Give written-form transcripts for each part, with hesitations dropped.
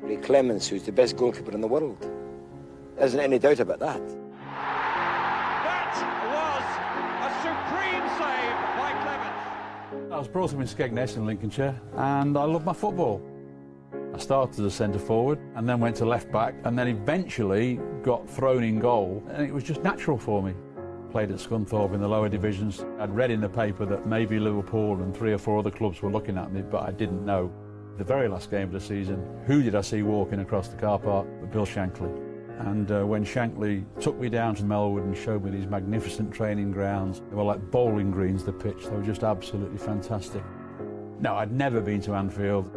Ray Clemence, who's the best goalkeeper in the world. There isn't any doubt about that. That was a supreme save by Clemence. I was brought up in Skegness in Lincolnshire, and I love my football. I started as a centre-forward and then went to left-back and then eventually got thrown in goal, and it was just natural for me. Played at Scunthorpe in the lower divisions. I'd read in the paper that maybe Liverpool and 3 or 4 other clubs were looking at me, but I didn't know. The very last game of the season, who did I see walking across the car park but Bill Shankly. And when Shankly took me down to Melwood and showed me these magnificent training grounds, they were like bowling greens, the pitch. They were just absolutely fantastic. No, I'd never been to Anfield.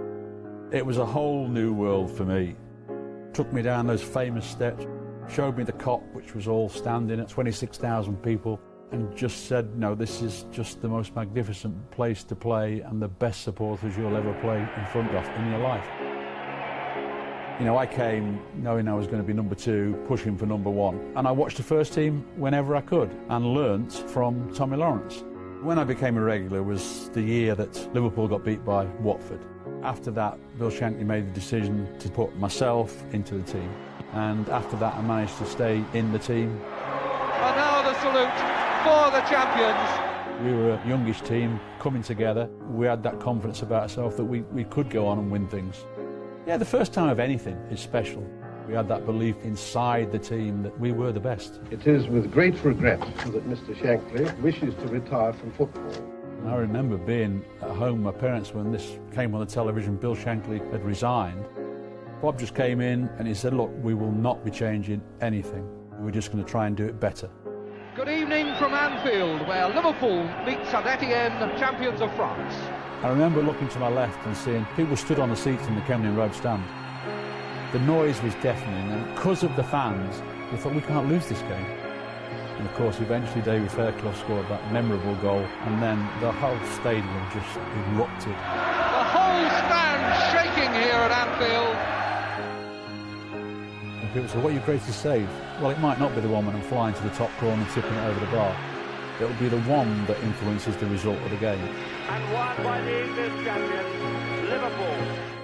It was a whole new world for me. Took me down those famous steps, showed me the Kop, which was all standing at 26,000 people, and just said, no, this is just the most magnificent place to play and the best supporters you'll ever play in front of in your life. You know, I came knowing I was going to be number 2, pushing for number 1, and I watched the first team whenever I could and learnt from Tommy Lawrence. When I became a regular was the year that Liverpool got beat by Watford. After that, Bill Shankly made the decision to put myself into the team, and after that I managed to stay in the team. And now the salute for the champions. We were a youngish team coming together. We had that confidence about ourselves that we could go on and win things. Yeah, the first time of anything is special. We had that belief inside the team that we were the best. It is with great regret that Mr. Shankly wishes to retire from football. I remember being at home with my parents when this came on the television. Bill Shankly had resigned. Bob just came in and he said, look, we will not be changing anything. We're just going to try and do it better. Good evening from Anfield, where Liverpool meet Saint-Étienne, champions of France. I remember looking to my left and seeing people stood on the seats in the Kemlyn Road stand. The noise was deafening, and because of the fans, we thought we can't lose this game. And of course, eventually David Fairclough scored that memorable goal, and then the whole stadium just erupted. The whole stand shaking here at Anfield. And people said, what are your greatest save? Well, it might not be the one when I'm flying to the top corner and tipping it over the bar. It'll be the one that influences the result of the game. And won by the English champions, Liverpool.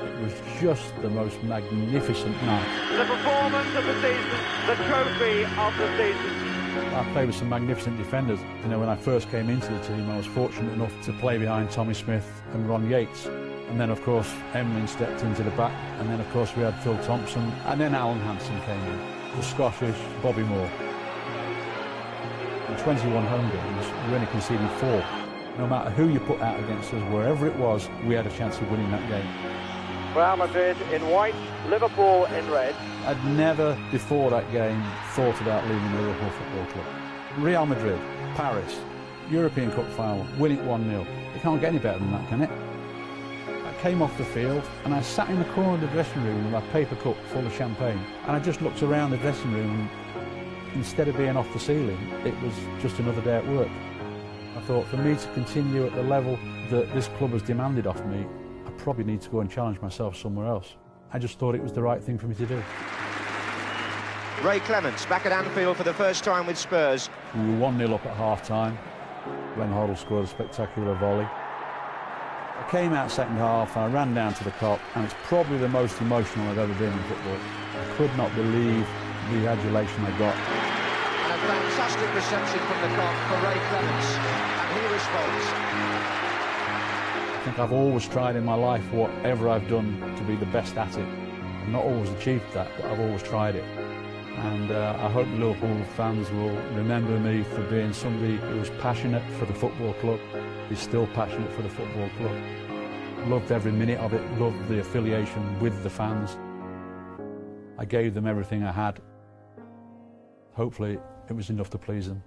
It was just the most magnificent night. The performance of the season, the trophy of the season. I played with some magnificent defenders. You know, when I first came into the team, I was fortunate enough to play behind Tommy Smith and Ron Yates. And then, of course, Emlyn stepped into the back. And then, of course, we had Phil Thompson. And then Alan Hansen came in. The Scottish Bobby Moore. In 21 home games, we only conceded 4. No matter who you put out against us, wherever it was, we had a chance of winning that game. Real Madrid in white, Liverpool in red. I'd never, before that game, thought about leaving the Liverpool Football Club. Real Madrid, Paris, European Cup final, win it 1-0. It can't get any better than that, can it? I came off the field and I sat in the corner of the dressing room with my paper cup full of champagne, and I just looked around the dressing room, and instead of being off the ceiling, it was just another day at work. I thought, for me to continue at the level that this club has demanded of me, I probably need to go and challenge myself somewhere else. I just thought it was the right thing for me to do. Ray Clemence back at Anfield for the first time with Spurs. We were 1-0 up at half-time. Glenn Hoddle scored a spectacular volley. I came out second half and I ran down to the Kop, and it's probably the most emotional I've ever been in football. I could not believe the adulation I got. And a fantastic reception from the Kop for Ray Clemence, and he responds. I think I've always tried in my life, whatever I've done, to be the best at it. I've not always achieved that, but I've always tried it. And I hope the Liverpool fans will remember me for being somebody who was passionate for the football club, is still passionate for the football club. Loved every minute of it, loved the affiliation with the fans. I gave them everything I had. Hopefully it was enough to please them.